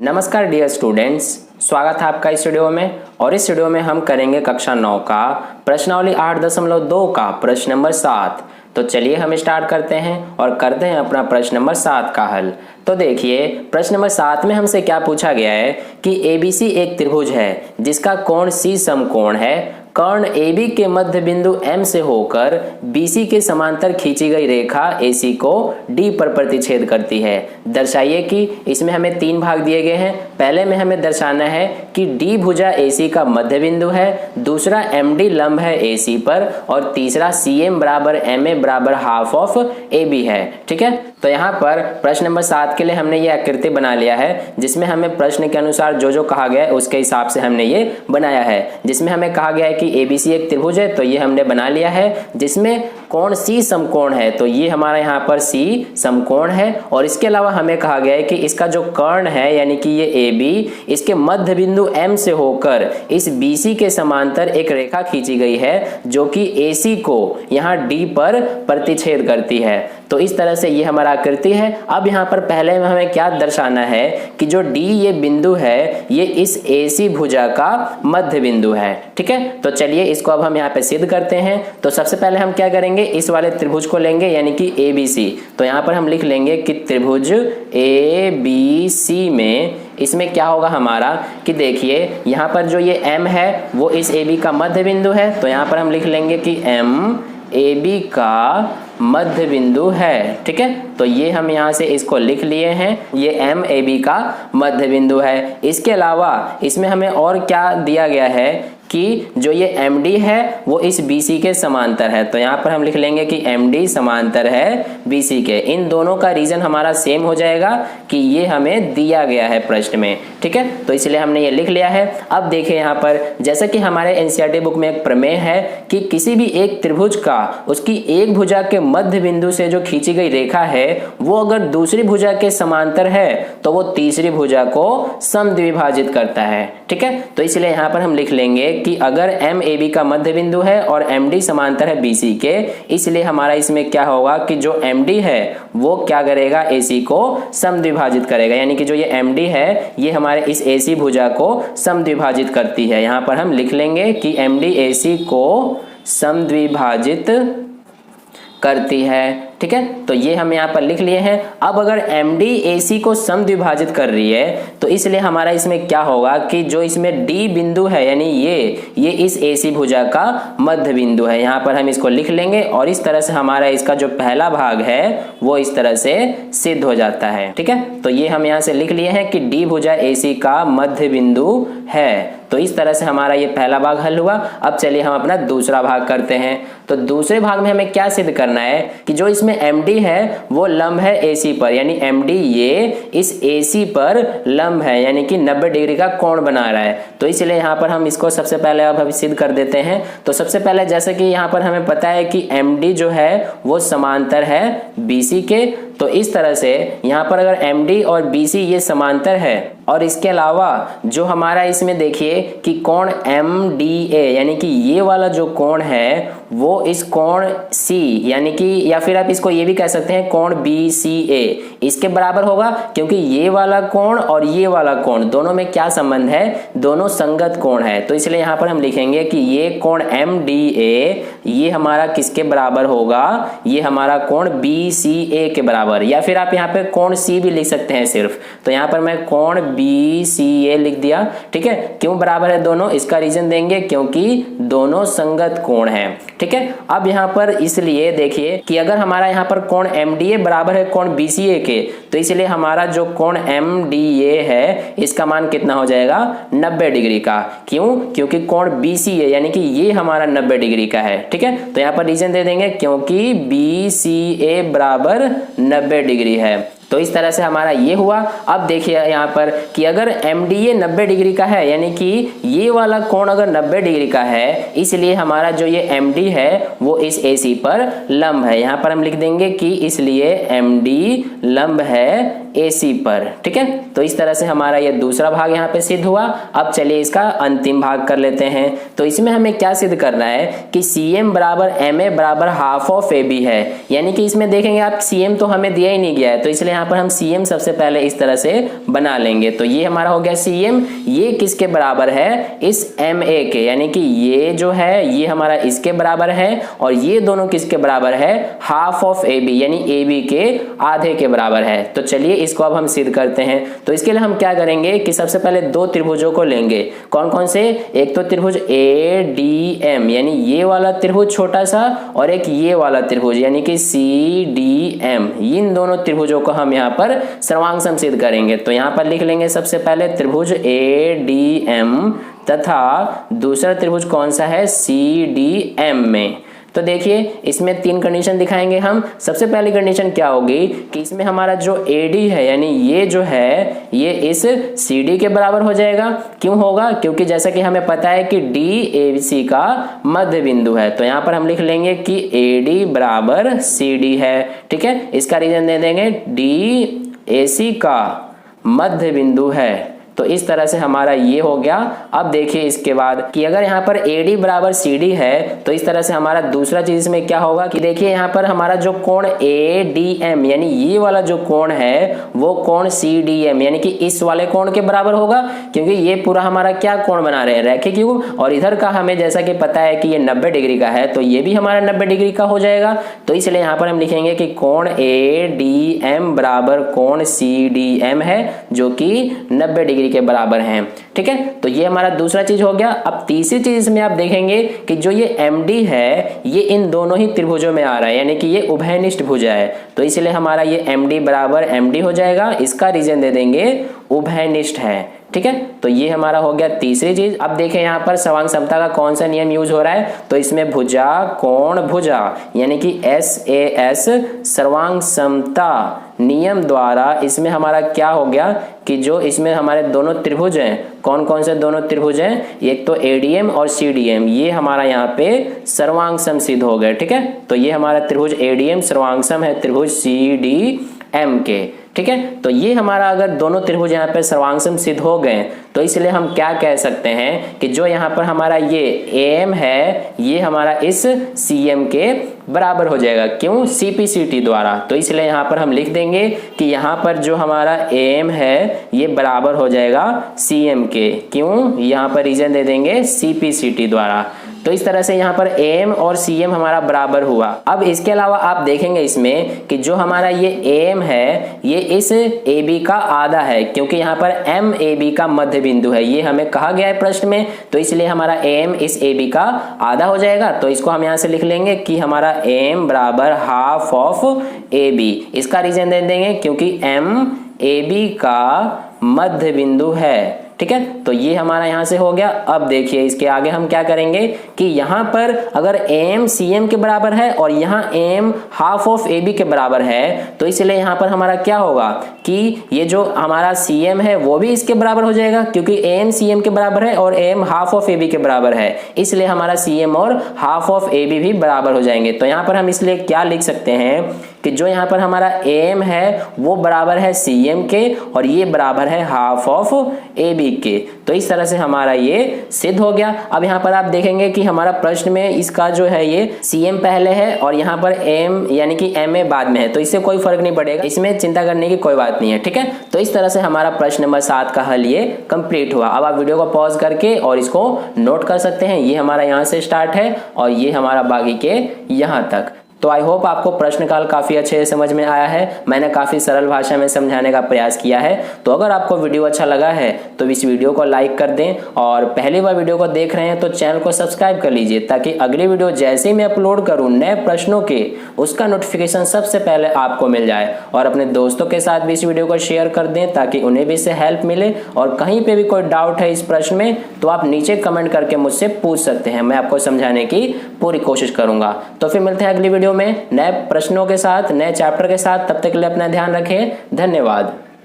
नमस्कार dear students, स्वागत है आपका इस वीडियो में। और इस वीडियो में हम करेंगे कक्षा 9 का प्रश्नावली 8.2 का प्रश्न नंबर 7। तो चलिए हम स्टार्ट करते हैं और करते हैं अपना प्रश्न नंबर 7 का हल। तो देखिए प्रश्न नंबर 7 में हमसे क्या पूछा गया है कि ABC एक त्रिभुज है जिसका कोण C समकोण है। कर्ण AB के मध्य बिंदु M से होकर BC के समांतर खींची गई रेखा AC को D पर प्रतिच्छेद करती है। दर्शाइए कि इसमें हमें 3 भाग दिए गए हैं। पहले में हमें दर्शाना है कि D भुजा AC का मध्य बिंदु है, दूसरा MD लंब है AC पर और तीसरा CM बराबर MA बराबर हाफ ऑफ AB है। ठीक है, तो यहाँ पर प्रश्न नंबर 7 के लिए हमने ये आकृति बना लिया है जिसमें हमें प्रश्न के अनुसार जो कहा गया है उसके हिसाब से हमने ये बनाया है। जिसमें हमें कहा गया है कि ABC एक त्रिभुज है, तो ये हमने बना लिया है। जिसमें कोण C समकोण है, तो ये हमारा यहाँ पर C समकोण है। और इसके अलावा हमें कहा गया है कि इसका जो कर्ण है यानी कि ये AB, इसके मध्य बिंदु M से होकर इस BC के समांतर एक रेखा खींची गई है जो कि AC को यहाँ D पर प्रतिच्छेद करती है। तो इस तरह से ये हमारा आकृति है। अब यहाँ पर पहले में हमें क्या दर्शाना है कि जो D ये बिंदु है ये इस AC भुजा का मध्य बिंदु है। ठीक है, तो चलिए इसको अब हम यहाँ पे सिद्ध करते हैं। तो सबसे पहले हम क्या करेंगे, इस वाले त्रिभुज को लेंगे यानी कि ABC। तो यहाँ पर हम लिख लेंगे कि त्रिभुज ABC में इसमें क्या होगा हमारा कि देखिए यहाँ पर जो ये M है वो इस AB का मध्य बिंदु है। तो यहाँ पर हम लिख लेंगे कि M AB का मध्य बिंदु है। ठीक है, तो ये हम यहाँ से इसको लिख लिए हैं, ये M AB का मध्य बिंदु है। इसके अलावा इसमें हमें और क्या दिया गया है कि जो ये MD है वो इस BC के समांतर है। तो यहाँ पर हम लिख लेंगे कि MD समांतर है BC के। इन दोनों का रीजन हमारा सेम हो जाएगा कि ये हमें दिया गया है प्रश्न में। ठीक है, तो इसलिए हमने ये लिख लिया है। अब देखिए यहाँ पर जैसा कि हमारे NCERT बुक में एक प्रमेय है कि किसी भी एक त्रिभुज का उसकी एक भुजा के मध्य बिंदु से जो खींची गई रेखा है वो अगर दूसरी भुजा के समांतर है तो वो तीसरी भुजा को समद्विभाजित करता है। ठीक है, तो इसलिए यहाँ पर हम लिख लेंगे कि अगर MAB का मध्य बिंदु है और MD समांतर है BC के, इसलिए हमारा इसमें क्या होगा कि जो MD है वो क्या करेगा, AC को समद्विभाजित करेगा। यानी कि जो ये MD है ये हमारे इस AC भुजा को समद्विभाजित करती है। यहाँ पर हम लिख लेंगे कि MD AC को समद्विभाजित करती है। ठीक है, तो ये हम यहाँ पर लिख लिए हैं। अब अगर MD AC को समद्विभाजित कर रही है तो इसलिए हमारा इसमें क्या होगा कि जो इसमें D बिंदु है यानी ये इस AC भुजा का मध्य बिंदु है। यहाँ पर हम इसको लिख लेंगे और इस तरह से हमारा इसका जो पहला भाग है वो इस तरह से सिद्ध हो जाता है। ठीक है, तो ये हम यहाँ से लिख लिए हैं कि D भुजा AC का मध्य बिंदु है। तो इस तरह से हमारा ये पहला भाग हल हुआ। अब चलिए हम अपना दूसरा भाग करते हैं। तो दूसरे भाग में हमें क्या सिद्ध करना है कि जो इसमें MD है वो लंब है AC पर, यानी MD ये इस AC पर लंब है यानी कि 90 डिग्री का कोण बना रहा है। तो इसलिए यहाँ पर हम इसको सबसे पहले अब सिद्ध कर देते हैं। तो सबसे पहले जैसे कि यहाँ पर हमें पता है कि MD जो है वो समांतर है BC के, तो इस तरह से यहाँ पर अगर MD और BC ये समांतर है और इसके अलावा जो हमारा इसमें देखिए कि कोण MDA यानी कि ये वाला जो कोण है वो इस कोण C यानी कि या फिर आप इसको ये भी कह सकते हैं कोण BCA इसके बराबर होगा, क्योंकि ये वाला कोण और ये वाला कोण दोनों में क्या संबंध है, दोनों संगत कोण है। तो इसलिए यहाँ पर हम लिखेंगे कि ये कोण MDA ये हमारा किसके बराबर होगा, ये हमारा कोण BCA के बराबर, या फिर आप यहाँ पे कोण C भी लिख सकते हैं सिर्फ। तो यहाँ पर मैं कोण BCA लिख दिया। ठीक है, क्यों बराबर है दोनों, इसका रीजन देंगे क्योंकि दोनों संगत कोण हैं। ठीक है, अब यहाँ पर इसलिए देखिए कि अगर हमारा यहाँ पर कोण MDA बराबर है कोण BCA के, तो इसलिए हमारा जो कोण MDA है इसका मान कितना हो जाएगा, 90 डिग्री का। क्यों, क्योंकि कोण BCA यानी कि ये हमारा 90 डिग्री का है। ठीक है, तो यहाँ पर रीजन दे देंगे क्योंकि BCA बराबर 90 डिग्री है। तो इस तरह से हमारा ये हुआ। अब देखिए यहाँ पर कि अगर MDA 90 डिग्री का है यानी कि ये वाला कोण अगर 90 डिग्री का है, इसलिए हमारा जो ये MD है वो इस AC पर लंब है। यहाँ पर हम लिख देंगे कि इसलिए MD लंब है AC पर। ठीक है, तो इस तरह से हमारा ये दूसरा भाग यहाँ पे सिद्ध हुआ। अब चलिए इसका अंतिम भाग कर लेते हैं। तो इसमें हमें क्या सिद्ध करना है कि CM बराबर MA बराबर हाफ ऑफ AB है। यानी कि इसमें देखेंगे आप CM तो हमें दिया ही नहीं गया है, तो इसलिए यहाँ यहाँ पर हम CM सबसे पहले इस तरह से बना लेंगे। तो ये हमारा हो गया CM, ये किसके बराबर है, इस MA के, यानी कि ये जो है ये हमारा इसके बराबर है और ये दोनों किसके बराबर है, हाफ ऑफ AB, यानी AB के आधे के बराबर है। तो चलिए इसको अब हम सिद्ध करते हैं। तो इसके लिए हम क्या करेंगे कि सबसे पहले दो त्रिभुजों को लेंगे। कौन कौन से, एक तो त्रिभुज ADM, यानी ये वाला त्रिभुज छोटा सा, और एक ये वाला त्रिभुज यानी कि CDM। इन दोनों त्रिभुजों को हम यहाँ पर सर्वांग सम सिद्ध करेंगे। तो यहाँ पर लिख लेंगे सबसे पहले त्रिभुज ADM तथा दूसरा त्रिभुज कौन सा है, CDM में। तो देखिए इसमें तीन कंडीशन दिखाएंगे हम। सबसे पहली कंडीशन क्या होगी कि इसमें हमारा जो AD है, यानी ये जो है ये इस CD के बराबर हो जाएगा। क्यों होगा, क्योंकि जैसा कि हमें पता है कि DAC का मध्य बिंदु है। तो यहाँ पर हम लिख लेंगे कि AD बराबर CD है। ठीक है, इसका रीजन दे देंगे DAC का मध्य बिंदु है। तो इस तरह से हमारा ये हो गया। अब देखिए इसके बाद कि अगर यहाँ पर AD बराबर CD है तो इस तरह से हमारा दूसरा चीज इसमें क्या होगा कि देखिए यहाँ पर हमारा जो कोण ADM, यानी ये वाला जो कोण है वो कोण CDM यानी कि इस वाले कोण के बराबर होगा, क्योंकि ये पूरा हमारा क्या कोण बना रहे हैं, रैखिक युग्म। और इधर का हमें जैसा कि पता है कि ये 90 डिग्री का है, तो ये भी हमारा 90 डिग्री का हो जाएगा। तो इसलिए यहाँ पर हम लिखेंगे कि कोण ADM बराबर कोण CDM है, जो कि 90 डिग्री के बराबर हैं। ठीक है, तो ये हमारा दूसरा चीज हो गया। अब तीसरी चीज इसमें आप देखेंगे कि जो ये MD है ये इन दोनों ही त्रिभुजों में आ रहा है, यानी कि ये उभयनिष्ठ भुजा है। तो इसलिए हमारा ये MD बराबर MD हो जाएगा। इसका रीजन दे देंगे उभयनिष्ठ है। ठीक है, तो ये हमारा हो गया तीसरी चीज। अब देखें यहाँ पर सर्वांग समता का कौन सा नियम यूज हो रहा है, तो इसमें भुजा कोण भुजा यानी कि SAS सर्वांग समता नियम द्वारा इसमें हमारा क्या हो गया कि जो इसमें हमारे दोनों त्रिभुज हैं, कौन कौन से दोनों त्रिभुज हैं, एक तो ADM और CDM, ये हमारा यहाँ पे सर्वांग सम सिद्ध हो गए। ठीक है, तो ये हमारा त्रिभुज ADM सर्वांग सम है त्रिभुज CDM के। ठीक है, तो ये हमारा अगर दोनों त्रिभुज यहाँ पे सर्वांग सम सिद्ध हो गए तो इसलिए हम क्या कह सकते हैं कि जो यहाँ पर हमारा ये AM है ये हमारा इस CM के बराबर हो जाएगा। क्यों, CPCT द्वारा। तो इसलिए यहाँ पर हम लिख देंगे कि यहाँ पर जो हमारा AM है ये बराबर हो जाएगा CM के। क्यों, यहाँ पर रीजन दे देंगे CPCT द्वारा। तो इस तरह से यहाँ पर AM और CM हमारा बराबर हुआ। अब इसके अलावा आप देखेंगे इसमें कि जो हमारा ये AM है ये इस AB का आधा है, क्योंकि यहाँ पर MAB का मध्य बिंदु है, ये हमें कहा गया है प्रश्न में। तो इसलिए हमारा AM इस AB का आधा हो जाएगा। तो इसको हम यहाँ से लिख लेंगे कि हमारा AM बराबर हाफ ऑफ AB। इसका रीजन दे देंगे क्योंकि MAB का मध्य बिंदु है। ठीक है, तो ये हमारा यहाँ से हो गया। अब देखिए इसके आगे हम क्या करेंगे कि यहाँ पर अगर AM CM के बराबर है और यहाँ AM हाफ ऑफ AB के बराबर है, तो इसलिए यहाँ पर हमारा क्या होगा कि ये जो हमारा CM है वो भी इसके बराबर हो जाएगा, क्योंकि AM CM के बराबर है और AM हाफ ऑफ AB के बराबर है, इसलिए हमारा CM और हाफ ऑफ AB भी बराबर हो जाएंगे। तो यहाँ पर हम इसलिए क्या लिख सकते हैं कि जो यहाँ पर हमारा AM है वो बराबर है CM के और ये बराबर है हाफ ऑफ AB के। तो इस तरह से हमारा ये सिद्ध हो गया। अब यहाँ पर आप देखेंगे कि हमारा प्रश्न में इसका जो है ये CM पहले है और यहाँ पर AM यानी कि MA बाद में है, तो इससे कोई फर्क नहीं पड़ेगा, इसमें चिंता करने की कोई बात नहीं है। ठीक है, तो इस तरह से हमारा प्रश्न नंबर 7 का हल ये कंप्लीट हुआ। अब आप वीडियो को पॉज करके और इसको नोट कर सकते हैं। ये हमारा यहाँ से स्टार्ट है और ये हमारा बाकी के यहाँ तक। तो आई होप आपको प्रश्न काल काफ़ी अच्छे से समझ में आया है। मैंने काफ़ी सरल भाषा में समझाने का प्रयास किया है। तो अगर आपको वीडियो अच्छा लगा है तो इस वीडियो को लाइक कर दें, और पहली बार वीडियो को देख रहे हैं तो चैनल को सब्सक्राइब कर लीजिए, ताकि अगली वीडियो जैसे ही मैं अपलोड करूं नए प्रश्नों के उसका नोटिफिकेशन सबसे पहले आपको मिल जाए। और अपने दोस्तों के साथ भी इस वीडियो को शेयर कर दें ताकि उन्हें भी इससे हेल्प मिले। और कहीं पर भी कोई डाउट है इस प्रश्न में तो आप नीचे कमेंट करके मुझसे पूछ सकते हैं, मैं आपको समझाने की पूरी कोशिश करूंगा। तो फिर मिलते हैं अगली वीडियो में नए प्रश्नों के साथ, नए चैप्टर के साथ। तब तक के लिए अपना ध्यान रखें। धन्यवाद।